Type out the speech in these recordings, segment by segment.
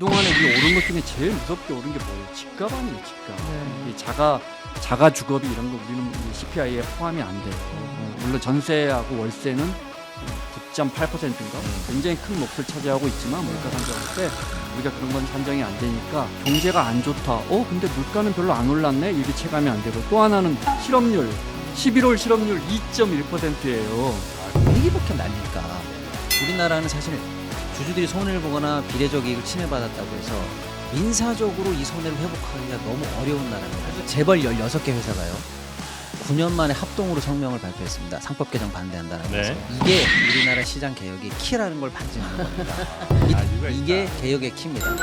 그동안에 우리 오른 것 중에 제일 무섭게 오른 게 뭐예요? 집값 아니에요, 집값. 네. 이 자가 주거비 이런 거 우리는 CPI에 포함이 안 돼요. 물론 전세하고 월세는 9.8%인가 굉장히 큰 몫을 차지하고 있지만 물가 산정할 때 우리가 그런 건 산정이 안 되니까 경제가 안 좋다. 근데 물가는 별로 안 올랐네. 이게 체감이 안 되고 또 하나는 실업률 11월 실업률 2.1%예요. 위기복현 날리니까 우리나라는 사실 주주들이 손해를 보거나 비례적 이익을 침해받았다고 해서 민사적으로 이 손해를 회복하기가 너무 어려운 나라입니다. 그래서 재벌 16개 회사가요 9년 만에 합동으로 성명을 발표했습니다. 상법 개정 반대한다는 거죠. 이게 우리나라 시장 개혁의 키라는 걸 반증하는 겁니다. 이게 개혁의 키입니다.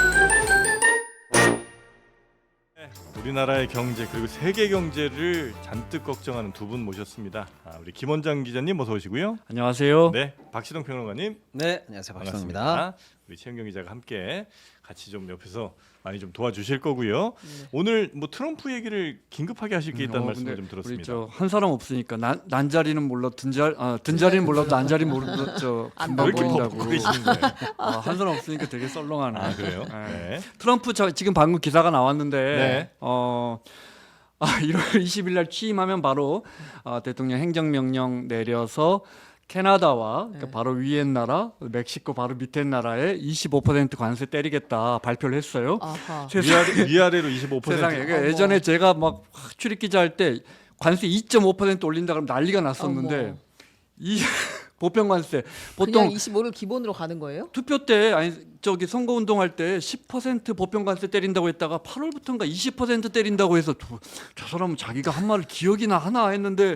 우리나라의 경제 그리고 세계 경제를 잔뜩 걱정하는 두 분 모셨습니다. 우리 김원장 기자님 어서 오시고요. 안녕하세요. 네, 박시동 평론가님. 네, 안녕하세요. 박수입니다. 반갑습니다. 우리 최은경 기자가 함께 같이 좀 옆에서 많이 좀 도와주실 거고요. 오늘 뭐 트럼프 얘기를 긴급하게 하실 게 있다는 말씀을 좀 들었습니다. 우리 한 사람 없으니까 난 자리는 몰라 든 자리는 몰라도 난 자리는 모르고 금방 왜 이렇게 보인다고. 덮고 계시는데? 한 사람 없으니까 되게 썰렁하네. 그래요? 네. 네. 트럼프 지금 방금 기사가 나왔는데 네. 1월 20일 날 취임하면 바로 대통령 행정명령 내려서 캐나다와 그러니까 바로 위에 나라, 멕시코 바로 밑에 나라에 25% 관세 때리겠다 발표를 했어요. 아하. 위아래로 25%. 세상에. 그러니까 예전에 제가 막 출입 기자 할 때 관세 2.5% 올린다 그러면 난리가 났었는데 어머. 이 보편 관세 그냥 보통 25를 기본으로 가는 거예요? 투표 때 선거 운동할 때 10% 보편 관세 때린다고 했다가 8월부터인가 20% 때린다고 해서 저 사람은 자기가 한 말을 기억이나 하나 했는데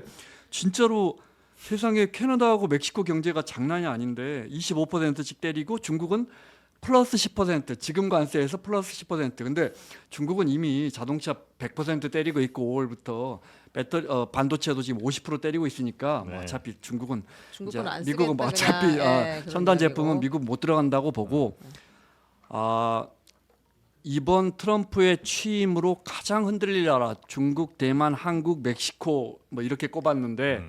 진짜로 세상에 캐나다하고 멕시코 경제가 장난이 아닌데 25%씩 때리고 중국은 플러스 10% 지금 관세에서 플러스 10%. 근데 중국은 이미 자동차 100% 때리고 있고 5월부터 반도체도 지금 50% 때리고 있으니까 네. 어차피 중국은 안 미국은 쓰겠다, 어차피 그냥. 그런 첨단 얘기고. 제품은 미국 못 들어간다고 보고 이번 트럼프의 취임으로 가장 흔들릴 나라 중국, 대만, 한국, 멕시코 뭐 이렇게 꼽았는데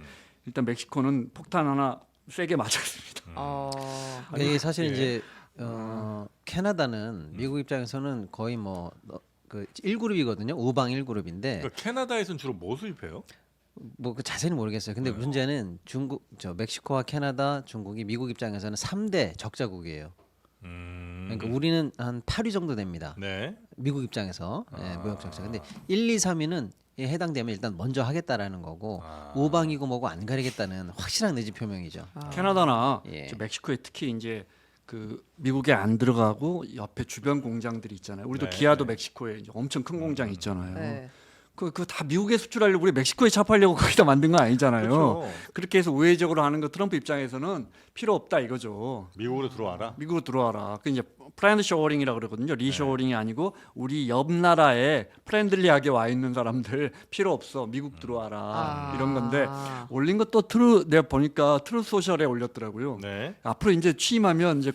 일단 멕시코는 폭탄 하나 세게 맞았습니다. 이게 사실 예. 이제 캐나다는 미국 입장에서는 거의 그 1그룹이거든요. 우방 1그룹인데 그러니까 캐나다에서는 주로 뭐 수입해요? 뭐 그 자세히는 모르겠어요. 근데 문제는 멕시코와 캐나다, 중국이 미국 입장에서는 3대 적자국이에요. 그러니까 우리는 한 8위 정도 됩니다. 네. 미국 입장에서 무역 적자. 근데 1, 2, 3위는 해당되면 일단 먼저 하겠다라는 거고 우방이고 뭐고 안 가리겠다는 확실한 의지 표명이죠. 캐나다나 예. 멕시코에 특히 이제 그 미국에 안 들어가고 옆에 주변 공장들이 있잖아요. 우리도 네. 기아도 멕시코에 이제 엄청 큰 공장이 있잖아요. 네. 그거 다 미국에 수출하려고 우리 멕시코에 잡하려고 거기다 만든 건 아니잖아요. 그렇죠. 그렇게 해서 우회적으로 하는 거 트럼프 입장에서는 필요 없다 이거죠. 미국으로 들어와라. 미국으로 들어와라. 그 이제 프렌드 쇼어링이라 그러거든요. 리쇼어링이 아니고 우리 옆 나라에 프렌들리하게 와 있는 사람들 필요 없어. 미국 들어와라. 이런 건데 올린 것도 내가 보니까 트루 소셜에 올렸더라고요. 네. 앞으로 이제 취임하면 이제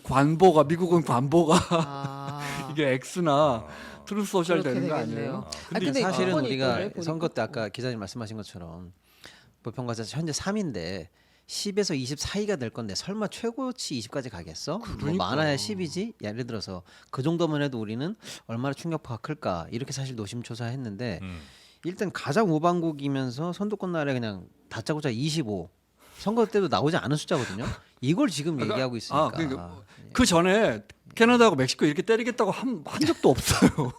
미국은 관보가 이게 X나 트루 소셜 그렇게 되는 거 되겠네요. 아니에요? 근데 사실은 이번이 우리가 있던데, 보니까. 선거 때 아까 기자님 말씀하신 것처럼 보편과세 현재 3인데 10에서 20 사이가 될 건데 설마 최고치 20까지 가겠어? 뭐 그러니까. 많아야 10이지? 예를 들어서 그 정도만 해도 우리는 얼마나 충격파가 클까 이렇게 사실 노심초사했는데 일단 가장 우방국이면서 선두권 나라에 그냥 다짜고짜 25 선거 때도 나오지 않은 숫자거든요. 이걸 지금 얘기하고 있으니까. 그 전에 캐나다하고 멕시코 이렇게 때리겠다고 한 적도 없어요.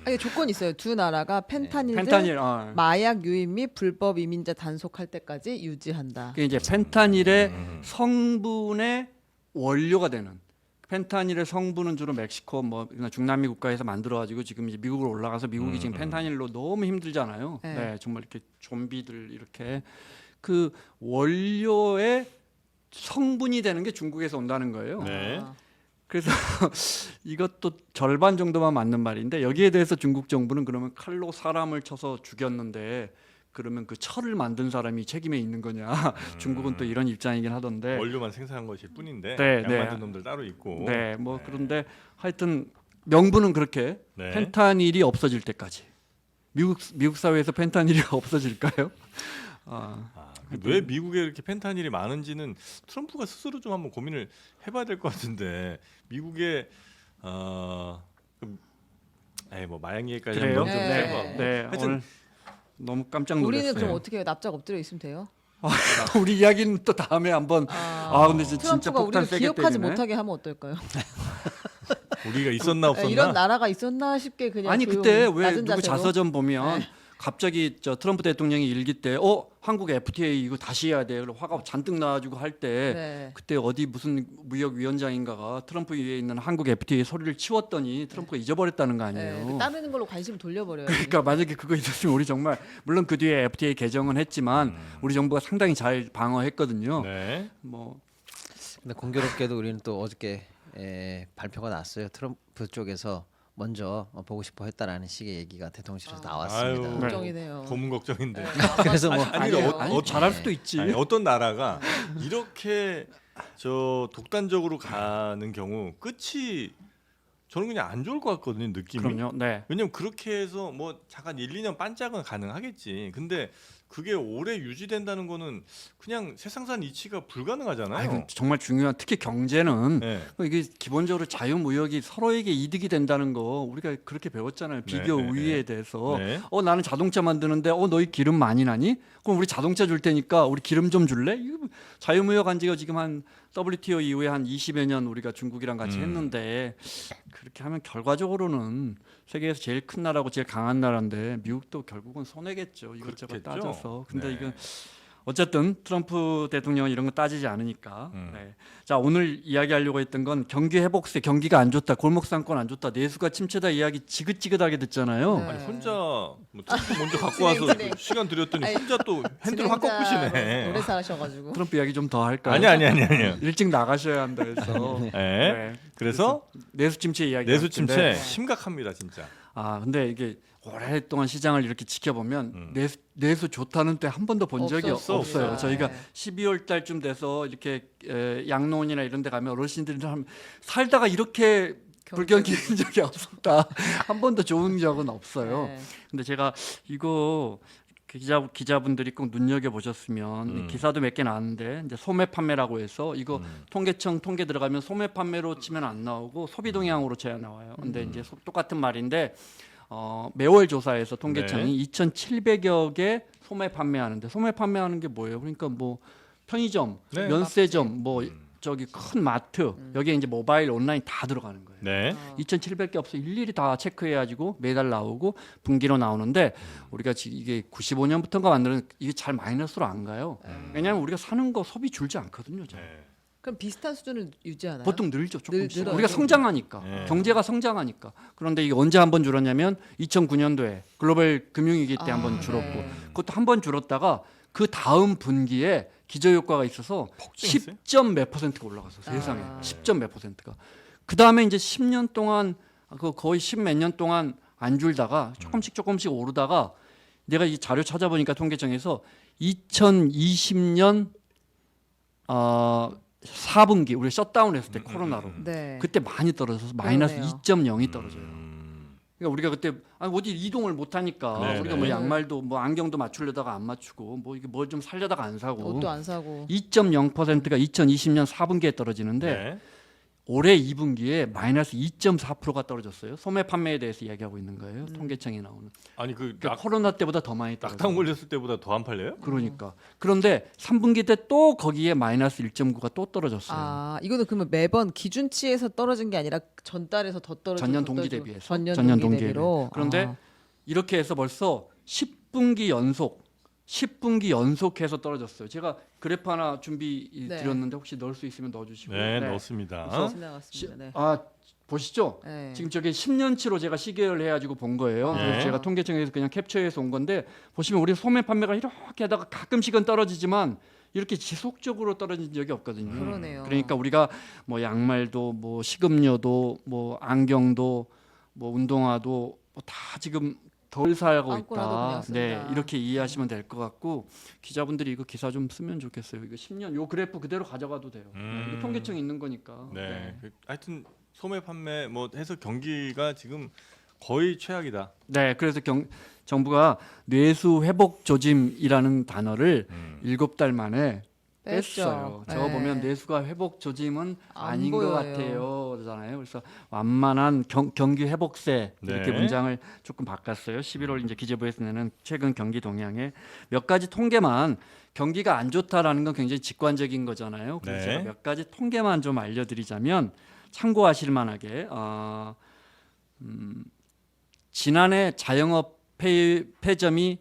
아니 조건이 있어요. 두 나라가 펜타닐 등 펜타닐, 마약 유입 및 불법 이민자 단속할 때까지 유지한다. 그게 이제 펜타닐의 성분의 원료가 되는. 펜타닐의 성분은 주로 멕시코 뭐 중남미 국가에서 만들어가지고 지금 이제 미국으로 올라가서 미국이 지금 펜타닐로 너무 힘들잖아요. 네. 네, 정말 이렇게 좀비들 이렇게 그 원료의 성분이 되는 게 중국에서 온다는 거예요. 네. 그래서 이것도 절반 정도만 맞는 말인데 여기에 대해서 중국 정부는 그러면 칼로 사람을 쳐서 죽였는데 그러면 그 철을 만든 사람이 책임에 있는 거냐? 중국은 또 이런 입장이긴 하던데. 원료만 생산한 것일 뿐인데 네, 약 네. 만든 놈들 따로 있고. 네, 뭐 그런데 하여튼 명분은 그렇게 네. 펜타닐이 없어질 때까지. 미국 사회에서 펜타닐이 없어질까요? 왜 미국에 이렇게 펜타닐이 많은지는 트럼프가 스스로 좀 한번 고민을 해봐야 될 것 같은데 미국의 에이, 뭐 마약 얘기까지 그래요? 하면 좀 네. 짧은 것 같고. 네, 하여튼 오늘 너무 깜짝 놀랐어요. 우리는 그럼 어떻게 해요? 납작 엎드려 있으면 돼요? 우리 이야기는 또 다음에 한번. 근데 진짜 트럼프가 폭탄 우리를 세게 기억하지 때리네. 못하게 하면 어떨까요? 우리가 있었나 없었나? 이런 나라가 있었나 싶게 그냥 아니 조용히 그때 왜 낮은 누구 자세로. 자서전 보면 네. 갑자기 저 트럼프 대통령이 일기 때 한국 FTA 이거 다시 해야 돼. 그리고 화가 잔뜩 나가지고 할 때 네. 그때 어디 무슨 무역위원장인가가 트럼프 위에 있는 한국 FTA 소리를 치웠더니 트럼프가 잊어버렸다는 거 네, 아니에요. 그 따르는 걸로 관심 돌려버려요. 그러니까 만약에 그거 있었으면 우리 정말 물론 그 뒤에 FTA 개정은 했지만 우리 정부가 상당히 잘 방어했거든요. 네. 뭐 근데 공교롭게도 우리는 또 어저께 발표가 났어요. 트럼프 쪽에서 먼저 보고 싶어 했다라는 식의 얘기가 대통령실에서 나왔습니다. 아유, 걱정이네요. 고문 걱정인데. 네, 그래서 뭐 아니 잘할 수도 있지. 아니, 어떤 나라가 이렇게 저 독단적으로 가는 경우 끝이 저는 그냥 안 좋을 것 같거든요, 느낌이. 그럼요. 네. 왜냐면 그렇게 해서 뭐 잠깐 1, 2년 반짝은 가능하겠지. 근데 그게 오래 유지된다는 거는 그냥 세상산 이치가 불가능하잖아요. 아이고, 정말 중요한 특히 경제는 네. 이게 기본적으로 자유무역이 서로에게 이득이 된다는 거 우리가 그렇게 배웠잖아요. 비교 네, 우위에 대해서. 네. 나는 자동차 만드는데 너희 기름 많이 나니? 그럼 우리 자동차 줄 테니까 우리 기름 좀 줄래? 이거 자유무역 한 지가 지금 한 WTO 이후에 한 20여 년 우리가 중국이랑 같이 했는데 그렇게 하면 결과적으로는 세계에서 제일 큰 나라고 제일 강한 나라인데 미국도 결국은 손해겠죠. 이것저것 그렇겠죠. 따져서. 근데 네. 이건 어쨌든 트럼프 대통령은 이런 거 따지지 않으니까. 네. 자, 오늘 이야기하려고 했던 건 경기 회복세, 경기가 안 좋다, 골목 상권 안 좋다, 내수가 침체다 이야기 지긋지긋하게 듣잖아요. 네. 아니 혼자 뭐 트럼프 먼저 갖고 와서 진행. 시간 들였더니 아니, 혼자 또 핸들 확 꺾으시네. 오래 사셔가지고. 트럼프 이야기 좀 더 할까요? 아니요. 일찍 나가셔야 한다 해서. 네. 그래서 내수 침체 이야기. 내수 침체 네. 심각합니다, 진짜. 근데 이게 오랫동안 시장을 이렇게 지켜보면 내수 좋다는 때 한 번도 본 적이 없었어요. 없어요. 저희가 네. 12월 달쯤 돼서 이렇게 양로원이나 이런 데 가면 어르신들이 살다가 이렇게 불경기인 적이 없었다. 한 번도 좋은 적은 없어요. 네. 근데 제가 이거 기자분들이 꼭 눈여겨 보셨으면 기사도 몇 개 나왔는데 이제 소매 판매라고 해서 이거 통계청 통계 들어가면 소매 판매로 치면 안 나오고 소비 동향으로 쳐야 나와요. 근데 이제 똑같은 말인데 매월 조사에서 통계청이 2,700여 개 소매 판매하는데 소매 판매하는 게 뭐예요? 그러니까 뭐 편의점, 네. 면세점, 뭐 저기 큰 마트 여기에 이제 모바일 온라인 다 들어가는 거예요. 네. 2,700개 없어 일일이 다 체크해가지고 매달 나오고 분기로 나오는데 우리가 지금 이게 95년부터인가 만드는 이게 잘 마이너스로 안 가요. 왜냐하면 우리가 사는 거 소비 줄지 않거든요. 잘. 네. 그럼 비슷한 수준을 유지하나요? 보통 늘죠 조금씩. 늘어요. 우리가 성장하니까 네. 경제가 성장하니까. 그런데 이게 언제 한번 줄었냐면 2009년도에 글로벌 금융위기 때 한번 줄었고 네. 그것도 한번 줄었다가 그 다음 분기에 기저효과가 있어서 폭증했어요? 10점 몇 %가 올라갔어 세상에 10점 몇 %가. 그 다음에 이제 10년 동안 거의 10몇 년 동안 안 줄다가 조금씩 오르다가 내가 이 자료 찾아보니까 통계청에서 2020년 4분기 우리 셧다운했을 때 코로나로 네. 그때 많이 떨어져서 마이너스 그러네요. 2.0이 떨어져요. 그러니까 우리가 그때 어디 이동을 못 하니까 네, 우리가 네. 뭐 양말도 뭐 안경도 맞추려다가 안 맞추고 뭐 이게 뭘 좀 살려다가 안 사고 옷도 안 사고. 2.0%가 2020년 4분기에 떨어지는데 네. 올해 2분기에 마이너스 2.4%가 떨어졌어요. 소매 판매에 대해서 이야기하고 있는 거예요. 통계청이 나오는. 아니 그 그러니까 코로나 때보다 더 많이 떨어졌어요. 낙탕 걸렸을 때보다 더 안 팔려요? 그러니까. 그런데 3분기 때 또 거기에 마이너스 1.9가 또 떨어졌어요. 이거는 그러면 매번 기준치에서 떨어진 게 아니라 전달에서 더 떨어지고 전년 더 동기 떨어지고. 대비해서. 전년 동기 대비로. 그런데 이렇게 해서 벌써 10분기 연속해서 떨어졌어요. 제가 그래프 하나 준비 네. 드렸는데 혹시 넣을 수 있으면 넣어주시고. 네, 넣었습니다. 지나갔습니다. 네. 보시죠. 네. 지금 저게 10년치로 제가 시계를 해가지고 본 거예요. 네. 그래서 제가 통계청에서 그냥 캡처해서 온 건데 보시면 우리 소매 판매가 이렇게 하다가 가끔씩은 떨어지지만 이렇게 지속적으로 떨어진 적이 없거든요. 그러네요. 그러니까 우리가 뭐 양말도 뭐 식음료도 뭐 안경도 뭐 운동화도 뭐 다 지금 덜 사고 빵꾸라도 있다. 그냥 쓴다. 네, 이렇게 이해하시면 될 것 같고 기자분들이 이거 기사 좀 쓰면 좋겠어요. 이거 10년 요 그래프 그대로 가져가도 돼요. 이게 통계청 있는 거니까. 네. 하여튼 소매 판매 뭐 해서 경기가 지금 거의 최악이다. 네, 그래서 정부가 내수 회복 조짐이라는 단어를 7달 만에 뺐어요. 뺐죠. 저거 네. 보면 내수가 회복 조짐은 안 아닌 것 보여요. 같아요. 그러잖아요. 그래서 완만한 경기 회복세 이렇게 네. 문장을 조금 바꿨어요. 11월 이제 기재부에서 내는 최근 경기 동향에 몇 가지 통계만 경기가 안 좋다라는 건 굉장히 직관적인 거잖아요. 그래서 네. 제가 몇 가지 통계만 좀 알려드리자면 참고하실 만하게 지난해 자영업 폐점이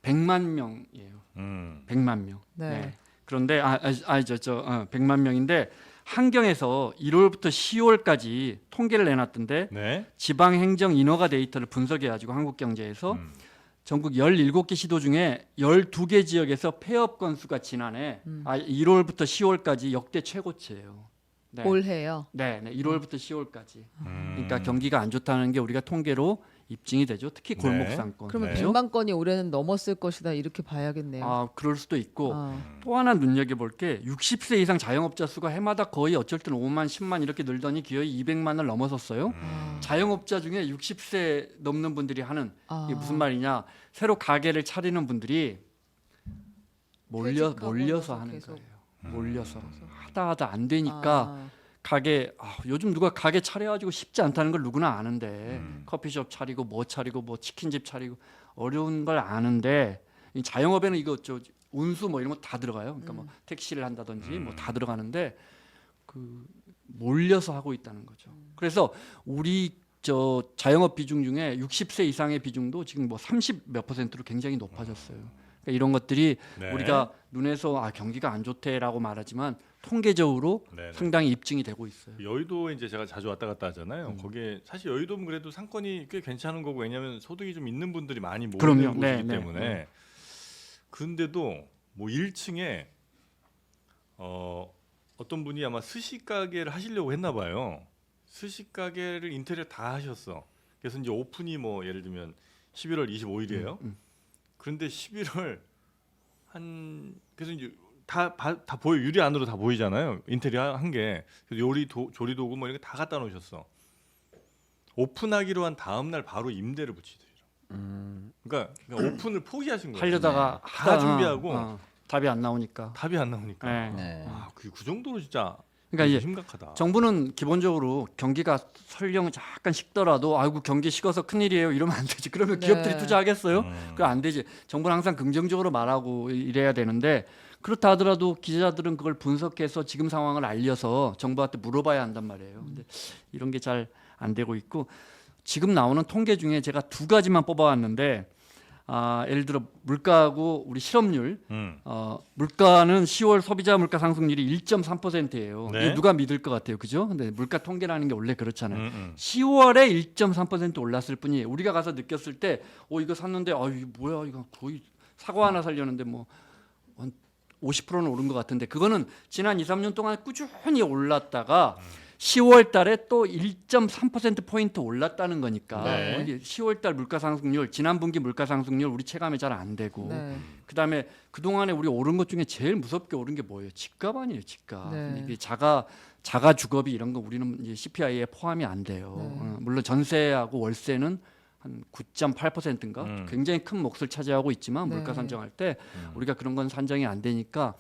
100만 명이에요. 100만 명. 네. 그런데 100만 명인데 한경에서 1월부터 10월까지 통계를 내놨던데 네. 지방행정 인허가 데이터를 분석해가지고 한국경제에서 전국 17개 시도 중에 12개 지역에서 폐업 건수가 지난해 1월부터 10월까지 역대 최고치예요. 네. 올해요. 네, 1월부터 10월까지. 음. 그러니까 경기가 안 좋다는 게 우리가 통계로 입증이 되죠. 특히 골목 네. 상권. 그러면 네. 100만 건이 올해는 넘었을 것이다 이렇게 봐야겠네요. 아, 그럴 수도 있고 아. 또 하나 눈여겨볼 게 60세 이상 자영업자 수가 해마다 거의 어쩔 때는 5만, 10만 이렇게 늘더니 기어이 200만을 넘어섰어요. 자영업자 중에 60세 넘는 분들이 하는 아. 이게 무슨 말이냐? 새로 가게를 차리는 분들이 퇴직하고 몰려서 나서 하는 계속. 거예요. 몰려서 하다 안 되니까 가게 요즘 누가 가게 차려가지고 쉽지 않다는 걸 누구나 아는데 커피숍 차리고 뭐 치킨집 차리고 어려운 걸 아는데 이 자영업에는 이거 운수 뭐 이런 거 다 들어가요. 그러니까 뭐 택시를 한다든지 뭐 다 들어가는데 그 몰려서 하고 있다는 거죠. 그래서 우리 자영업 비중 중에 60세 이상의 비중도 지금 뭐 30 몇 %로 굉장히 높아졌어요. 그러니까 이런 것들이 네. 우리가 눈에서 경기가 안 좋대라고 말하지만 통계적으로 네, 네. 상당히 입증이 되고 있어요. 여의도에 이제 제가 자주 왔다 갔다 하잖아요. 거기에 사실 여의도는 그래도 상권이 꽤 괜찮은 거고 왜냐하면 소득이 좀 있는 분들이 많이 모이는 그럼요. 곳이기 네, 네, 때문에 네. 근데도 뭐 1층에 어떤 분이 아마 스시 가게를 하시려고 했나 봐요. 스시 가게를 인테리어 다 하셨어. 그래서 이제 오픈이 뭐 예를 들면 11월 25일이에요. 그런데 11월 그래서 이제 다 보여 유리 안으로 다 보이잖아요. 인테리어 한 게. 조리 도구 뭐 이런 거 다 갖다 놓으셨어. 오픈하기로 한 다음 날 바로 임대를 붙이더라고요. 그러니까 오픈을 포기하신 거예요. 하려다가 다 준비하고 답이 안 나오니까. 답이 안 나오니까. 네. 네. 그 정도로 진짜 그러니까 이제 심각하다. 정부는 기본적으로 경기가 설령 약간 식더라도 아이고 경기 식어서 큰일이에요 이러면 안 되지. 그러면 네. 기업들이 투자하겠어요? 음. 그거 안 되지. 정부는 항상 긍정적으로 말하고 이래야 되는데 그렇다 하더라도 기자들은 그걸 분석해서 지금 상황을 알려서 정부한테 물어봐야 한단 말이에요. 근데 이런 게 잘 안 되고 있고 지금 나오는 통계 중에 제가 두 가지만 뽑아왔는데 예를 들어 물가하고 우리 실업률 물가는 10월 소비자 물가 상승률이 1.3%예요. 네. 누가 믿을 것 같아요, 그죠? 근데 물가 통계라는 게 원래 그렇잖아요. 10월에 1.3% 올랐을 뿐이에요. 우리가 가서 느꼈을 때, 이거 샀는데, 이거 뭐야, 이거 거의 사과 하나 살려는데 뭐 한 50%는 오른 것 같은데, 그거는 지난 2, 3년 동안 꾸준히 올랐다가 10월 달에 또 1.3% 포인트 올랐다는 거니까 네. 이게 10월 달 물가 상승률, 지난 분기 물가 상승률 우리 체감이 잘 안 되고. 네. 그다음에 그동안에 우리 오른 것 중에 제일 무섭게 오른 게 뭐예요? 집값 아니에요, 집값. 네. 근데 이게 자가 주거비 이런 거 우리는 이제 CPI에 포함이 안 돼요. 네. 물론 전세하고 월세는 한 9.8%인가 굉장히 큰 몫을 차지하고 있지만 네. 물가 산정할 때 우리가 그런 건 산정이 안 되니까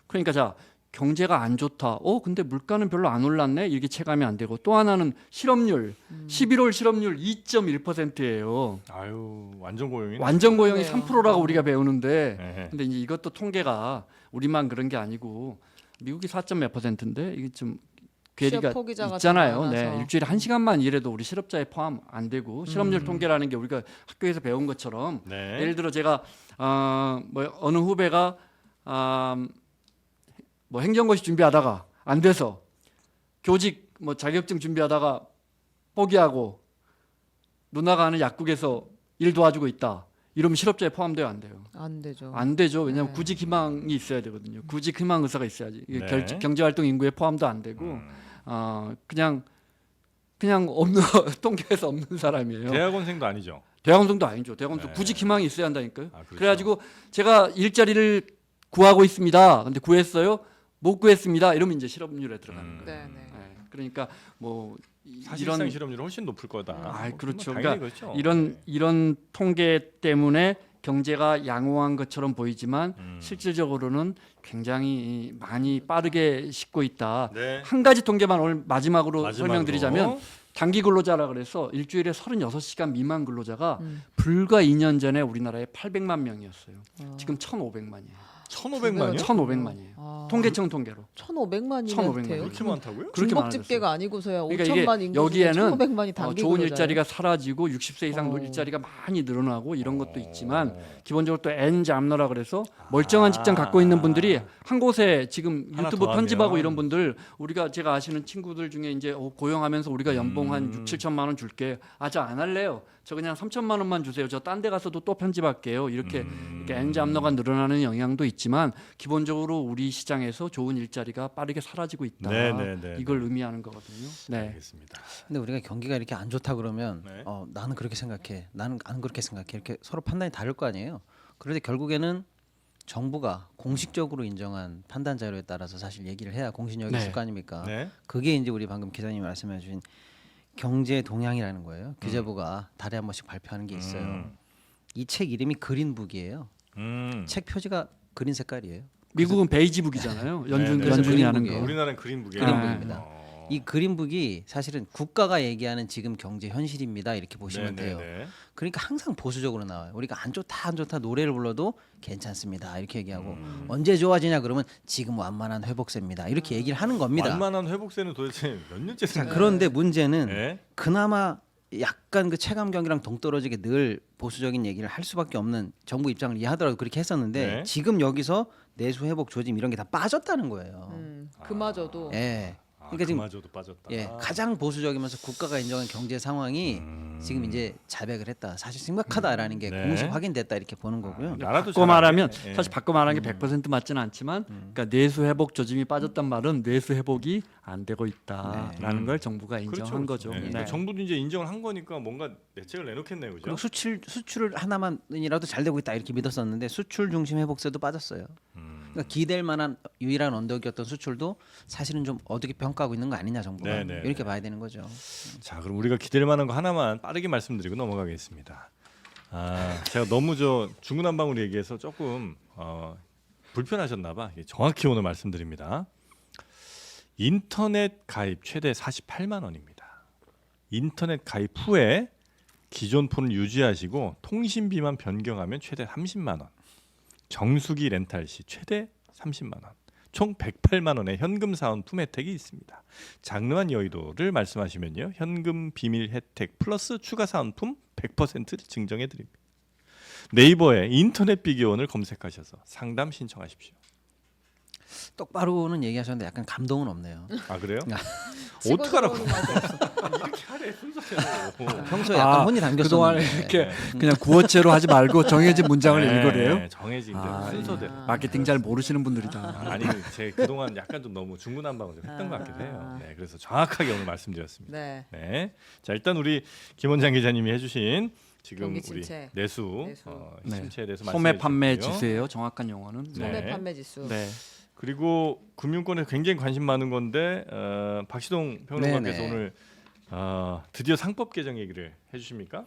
그러니까 자 경제가 안 좋다. 근데 물가는 별로 안 올랐네. 이렇게 체감이 안 되고 또 하나는 실업률 11월 실업률 2.1%예요. 아유 완전 고용이네. 완전 고용이 그러네요. 3%라고 우리가 배우는데 네. 근데 이제 이것도 통계가 우리만 그런 게 아니고 미국이 4.몇 %인데 이게 좀 괴리가 취업 포기자가 있잖아요. 좀 네, 많아서. 일주일에 1시간만 일해도 우리 실업자에 포함 안 되고 실업률 통계라는 게 우리가 학교에서 배운 것처럼 네. 예를 들어 제가 어느 후배가 뭐 행정고시 준비하다가 안 돼서 교직 뭐 자격증 준비하다가 포기하고 누나가 하는 약국에서 일 도와주고 있다. 이러면 실업자에 포함돼요, 안 돼요? 안 되죠. 안 되죠. 왜냐하면 네. 구직 희망이 있어야 되거든요. 구직 희망 의사가 있어야지. 이게 네. 경제활동 인구에 포함도 안 되고 그냥 없는 통계에서 없는 사람이에요. 대학원생도 아니죠. 대학원생도 아니죠. 대학원생 네. 구직 희망이 있어야 한다니까요. 그렇죠. 그래가지고 제가 일자리를 구하고 있습니다. 근데 구했어요? 못 구했습니다. 이러면 이제 실업률에 들어가는 거예요. 네, 네. 네. 그러니까 뭐 사실상 이런 실업률이 훨씬 높을 거다. 그렇죠. 당연히 그러니까 그렇죠. 이런 통계 때문에 경제가 양호한 것처럼 보이지만 실질적으로는 굉장히 많이 빠르게 식고 있다. 네. 한 가지 통계만 오늘 마지막으로 마지막으로. 설명드리자면 단기 근로자라 그래서 일주일에 36시간 미만 근로자가 음. 불과 2년 전에 우리나라에 800만 명이었어요. 지금 1,500만이에요. 1,500만이요? 1,500만이에요. 아. 통계청 통계로. 1,500만이면 1,500만. 돼요? 그렇게 많다고요? 그렇게 중복 많아졌어요. 집계가 아니고서야 그러니까 5천만 이게 인구 여기에는 1,500만이 단기 좋은 근로자예요? 일자리가 사라지고 60세 이상 어. 일자리가 많이 늘어나고 이런 것도 있지만 기본적으로 또 N잡너라 그래서 멀쩡한 직장 갖고 있는 분들이 한 곳에 지금 하나 유튜브 더 편집하고 하면. 이런 분들 제가 아시는 친구들 중에 이제 고용하면서 우리가 연봉 한 6, 7천만 원 줄게. 저 안 할래요. 저 그냥 3천만 원만 주세요. 저 딴 데 가서도 또 편집할게요. 이렇게 N잡너가 늘어나는 영향도 있지만 기본적으로 우리 시장에서 좋은 일자리가 빠르게 사라지고 있다. 네. 이걸 의미하는 거거든요. 네. 알겠습니다. 근데 우리가 경기가 이렇게 안 좋다 그러면 네. 나는 그렇게 생각해, 나는 안 그렇게 생각해, 이렇게 서로 판단이 다를 거 아니에요. 그런데 결국에는 정부가 공식적으로 인정한 판단 자료에 따라서 사실 얘기를 해야 공신력이 네. 있을 거 아닙니까? 네. 그게 이제 우리 방금 기자님이 말씀해 주신 경제 동향이라는 거예요. 교재부가 달에 한 번씩 발표하는 게 있어요. 이 책 이름이 그린북이에요. 책 표지가 그린 색깔이에요. 미국은 베이지북이잖아요. 연준 네, 연준이 하는 그린북이에요. 거. 우리나라는 그린북이에요. 그린북입니다. 어. 이 그린북이 사실은 국가가 얘기하는 지금 경제 현실입니다. 이렇게 보시면 돼요. 그러니까 항상 보수적으로 나와요. 우리가 안 좋다 노래를 불러도 괜찮습니다. 이렇게 얘기하고 언제 좋아지냐 그러면 지금 완만한 회복세입니다. 이렇게 얘기를 하는 겁니다. 완만한 회복세는 도대체 몇 년째 자, 쓰는 그런데 문제는 네. 그나마 약간 그 체감 경기랑 동떨어지게 늘 보수적인 얘기를 할 수밖에 없는 정부 입장을 이해하더라도 그렇게 했었는데 네. 지금 여기서 내수 회복 조짐 이런 게 다 빠졌다는 거예요. 그마저도 예. 그러니까 지금 그마저도 빠졌다. 예, 가장 보수적이면서 국가가 인정한 경제 상황이 지금 이제 자백을 했다. 사실 심각하다라는 게 네. 공식 확인됐다 이렇게 보는 거고요. 나라도 바꿔 말하면 잘하네. 예. 사실 바꿔 말하는 게 100% 맞지는 않지만 그러니까 내수 회복 조짐이 빠졌단 말은 내수 회복이 안 되고 있다라는 걸 정부가 인정한 거죠. 네. 그러니까 정부도 이제 인정을 한 거니까 뭔가 대책을 내놓겠네요, 그죠? 그리고 수출을 하나만이라도 잘 되고 있다 이렇게 믿었었는데 수출 중심 회복세도 빠졌어요. 그러니까 기댈 만한 유일한 언덕이었던 수출도 사실은 좀 어둡게 평가하고 있는 거 아니냐 정부가 네, 네, 이렇게 네. 봐야 되는 거죠. 자, 그럼 우리가 기댈 만한 거 하나만 빠르게 말씀드리고 넘어가겠습니다. 제가 너무 중구난방으로 얘기해서 조금 불편하셨나 봐. 정확히 오늘 말씀드립니다. 인터넷 가입 최대 48만 원입니다. 인터넷 가입 후에 기존 폰을 유지하시고 통신비만 변경하면 최대 30만 원. 정수기 렌탈 시 최대 30만 원. 총 108만 원의 현금 사은품 혜택이 있습니다. 장르한 여의도를 말씀하시면요. 현금 비밀 혜택 플러스 추가 사은품 100% 증정해 드립니다. 네이버에 인터넷 비교원을 검색하셔서 상담 신청하십시오. 똑바로는 얘기하셨는데 약간 감동은 없네요. 아, 그래요? 치고 어떡하라고. 들어오는 맛이 없어. 이렇게 하래 순서대로. 평소에 약간 혼이 그동안 담겼었는데 이렇게 그냥 구어체로 하지 말고 정해진 문장을 읽으래요. 정해진 아, 순서대로. 마케팅 잘 모르시는 분들이다. 아니, 제 그동안 약간 좀 너무 중구난방을 좀 했던 것 같기도 해요. 네, 그래서 정확하게 오늘 말씀드렸습니다. 네. 네, 자 일단 우리 김원장 기자님이 해주신 지금 경기 우리 침체. 내수 네. 침체에 대해서 소매 말씀해 판매 주셨고요. 지수예요. 정확한 용어는. 소매 네. 판매 지수. 네. 그리고 금융권에 굉장히 관심 많은 건데 박시동 평론가께서 네네. 오늘 드디어 상법 개정 얘기를 해주십니까?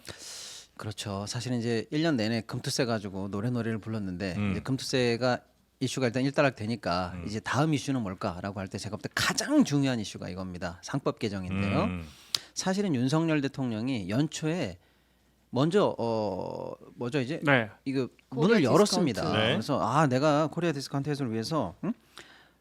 그렇죠. 사실은 이제 1년 내내 금투세 가지고 노래를 불렀는데 이제 금투세가 이슈가 일단 일단락 되니까 이제 다음 이슈는 뭘까라고 할 때 제가 볼 때 가장 중요한 이슈가 이겁니다. 상법 개정인데요. 사실은 윤석열 대통령이 연초에 먼저 뭐죠 이제 네. 이거 코리아 문을 열었습니다. 디스카운트. 네. 그래서 내가 코리아 디스카운트 해소를 위해서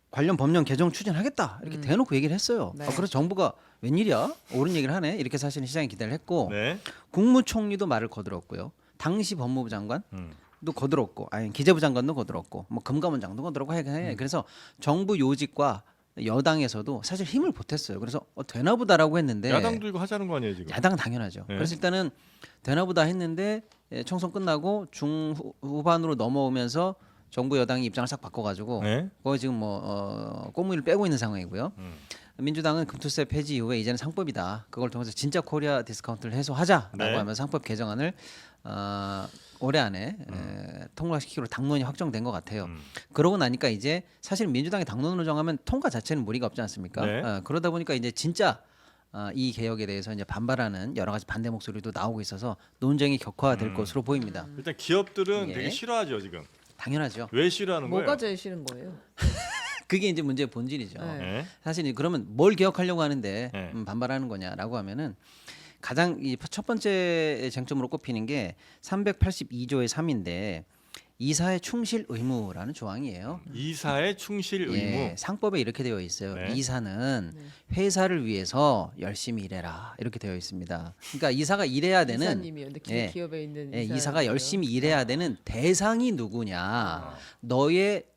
관련 법령 개정 추진하겠다 이렇게 대놓고 얘기를 했어요. 네. 그래서 정부가 웬일이야 옳은 얘기를 하네 이렇게 사실은 시장이 기대를 했고 네. 국무총리도 말을 거들었고요. 당시 법무부 장관도 거들었고, 아니 기재부 장관도 거들었고, 뭐 금감원장도 거들었고 해. 그래서 정부 요직과 여당에서도 사실 힘을 보탰어요. 그래서 되나보다라고 했는데 야당도 이거 하자는 거 아니에요 지금? 야당은 당연하죠. 네. 그래서 일단은 되나보다 했는데 총선 끝나고 중후반으로 넘어오면서 정부 여당이 입장을 싹 바꿔가지고 네. 거의 지금 꽁무니를 빼고 있는 상황이고요. 민주당은 금투세 폐지 이후에 이제는 상법이다. 그걸 통해서 진짜 코리아 디스카운트를 해소하자라고 네. 하면서 상법 개정안을 올해 안에 통과시키기로 당론이 확정된 것 같아요. 그러고 나니까 이제 사실 민주당이 당론으로 정하면 통과 자체는 무리가 없지 않습니까? 네. 그러다 보니까 이제 진짜 이 개혁에 대해서 이제 반발하는 여러 가지 반대 목소리도 나오고 있어서 논쟁이 격화될 것으로 보입니다. 일단 기업들은 예. 되게 싫어하죠 지금. 당연하죠. 왜 싫어하는 뭐가 거예요? 제일 싫은 거예요? 그게 이제 문제의 본질이죠. 네. 예. 사실 그러면 뭘 개혁하려고 하는데 네. 반발하는 거냐라고 하면은 가장 이 첫 번째 쟁점으로 꼽히는 게 382조의 3인데 이사의 충실 의무라는 조항이에요. 이사의 충실 의무. 예, 상법에 이렇게 되어 있어요. 네. 이사는 회사를 위해서 열심히 일해라 이렇게 되어 있습니다. 그러니까 이사가 일해야 되는 이사님이요. 근데 예. 기업에 있는 예, 이사예요. 이사가 열심히 일해야 되는 대상이 누구냐,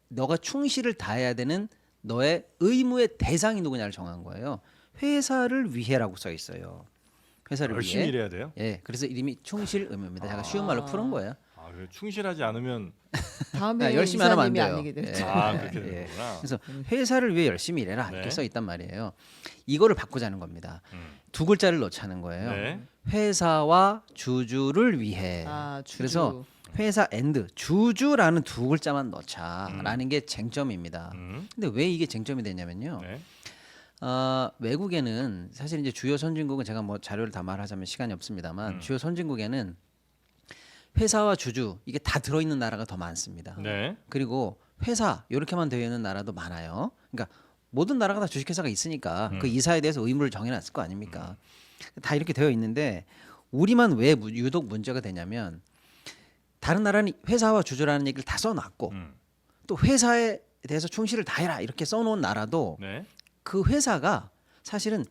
너가 충실을 다해야 되는 너의 의무의 대상이 누구냐를 정한 거예요. 회사를 위해라고 써 있어요. 회사를 열심히 위해. 일해야 돼요? 예, 그래서 이름이 충실 의무입니다. 제가 쉬운 말로 푸는 거예요. 아, 그래. 충실하지 않으면 다음에 열심히 안 하면 안 이사님이 돼요. 아니게 되죠. 예. 아 그렇게 예. 되는 거구나. 그래서 회사를 위해 열심히 일해라 네. 이렇게 써 있단 말이에요. 이거를 바꾸자는 겁니다. 음. 두 글자를 넣자는 거예요. 네. 회사와 주주를 위해. 아, 주주. 그래서 회사 앤드 주주라는 두 글자만 넣자라는 게 쟁점입니다. 근데 왜 이게 쟁점이 되냐면요. 네. 외국에는 사실 이제 주요 선진국은 제가 뭐 자료를 다 말하자면 시간이 없습니다만 주요 선진국에는 회사와 주주 이게 다 들어있는 나라가 더 많습니다. 네. 그리고 회사 이렇게만 되어 있는 나라도 많아요. 그러니까 모든 나라가 다 주식회사가 있으니까 그 이사에 대해서 의무를 정해놨을 거 아닙니까? 다 이렇게 되어 있는데 우리만 왜 유독 문제가 되냐면 다른 나라는 회사와 주주라는 얘기를 다 써놨고 음. 또 회사에 대해서 충실을 다해라 이렇게 써놓은 나라도 네. 그 회사가 사실은